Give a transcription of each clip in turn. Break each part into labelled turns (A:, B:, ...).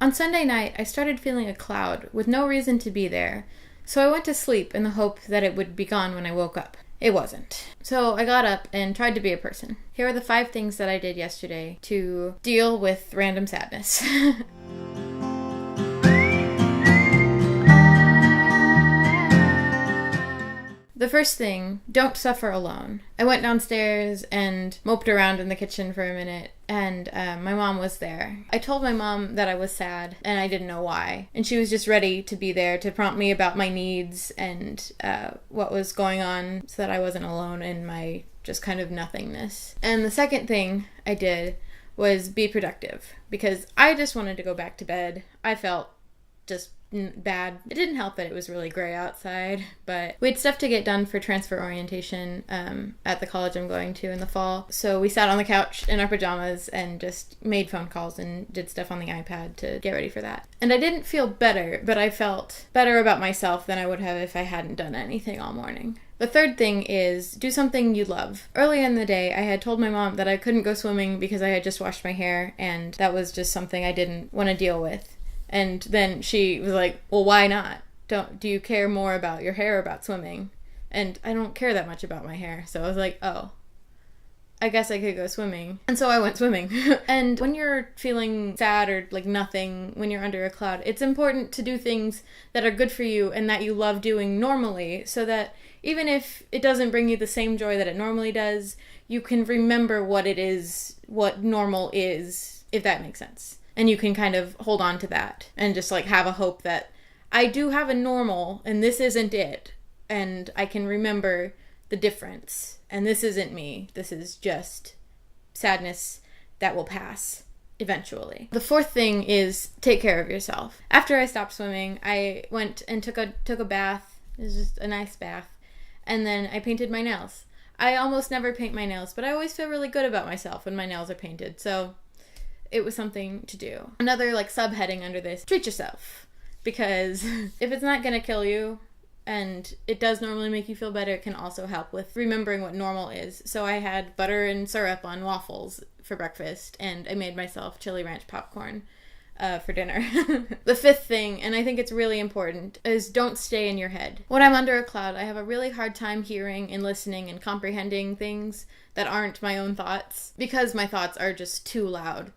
A: On Sunday night, I started feeling a cloud with no reason to be there, so I went to sleep in the hope that it would be gone when I woke up. It wasn't. So I got up and tried to be a person. Here are the 5 things that I did yesterday to deal with random sadness. The first thing, don't suffer alone. I went downstairs and moped around in the kitchen for a minute, and my mom was there. I told my mom that I was sad, and I didn't know why. And she was just ready to be there to prompt me about my needs and what was going on so that I wasn't alone in my just kind of nothingness. And the second thing I did was be productive, because I just wanted to go back to bed. I felt just bad. It didn't help that it was really gray outside, but we had stuff to get done for transfer orientation at the college I'm going to in the fall. So we sat on the couch in our pajamas and just made phone calls and did stuff on the iPad to get ready for that. And I didn't feel better, but I felt better about myself than I would have if I hadn't done anything all morning. The third thing is do something you love. Early in the day, I had told my mom that I couldn't go swimming because I had just washed my hair, and that was just something I didn't want to deal with. And then she was like, well, why not? Do you care more about your hair or about swimming? And I don't care that much about my hair. So I was like, oh, I guess I could go swimming. And so I went swimming. And when you're feeling sad or like nothing, when you're under a cloud, it's important to do things that are good for you and that you love doing normally, so that even if it doesn't bring you the same joy that it normally does, you can remember what it is, what normal is, if that makes sense. And you can kind of hold on to that and just like have a hope that I do have a normal and this isn't it. And I can remember the difference. And this isn't me. This is just sadness that will pass eventually. The fourth thing is take care of yourself. After I stopped swimming, I went and took a bath. It was just a nice bath. And then I painted my nails. I almost never paint my nails, but I always feel really good about myself when my nails are painted. So it was something to do. Another like subheading under this, treat yourself. Because if it's not gonna kill you, and it does normally make you feel better, it can also help with remembering what normal is. So I had butter and syrup on waffles for breakfast, and I made myself chili ranch popcorn for dinner. The fifth thing, and I think it's really important, is don't stay in your head. When I'm under a cloud, I have a really hard time hearing and listening and comprehending things that aren't my own thoughts, because my thoughts are just too loud.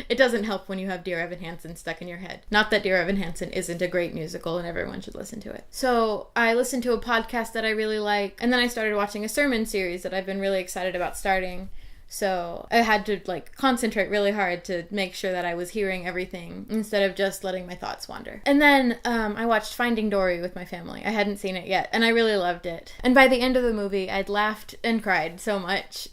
A: It doesn't help when you have Dear Evan Hansen stuck in your head. Not that Dear Evan Hansen isn't a great musical and everyone should listen to it. So I listened to a podcast that I really like, and then I started watching a sermon series that I've been really excited about starting. So I had to like concentrate really hard to make sure that I was hearing everything instead of just letting my thoughts wander. And then I watched Finding Dory with my family. I hadn't seen it yet, and I really loved it. And by the end of the movie, I'd laughed and cried so much.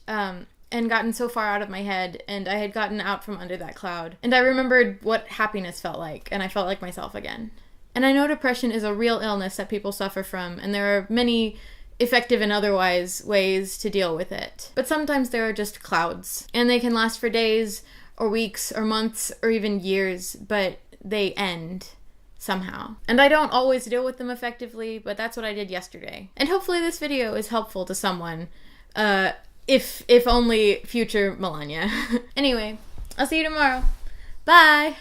A: And gotten so far out of my head, and I had gotten out from under that cloud. And I remembered what happiness felt like, and I felt like myself again. And I know depression is a real illness that people suffer from, and there are many effective and otherwise ways to deal with it. But sometimes there are just clouds, and they can last for days, or weeks, or months, or even years, but they end somehow. And I don't always deal with them effectively, but that's what I did yesterday. And hopefully this video is helpful to someone. If only future Melania. Anyway, I'll see you tomorrow. Bye!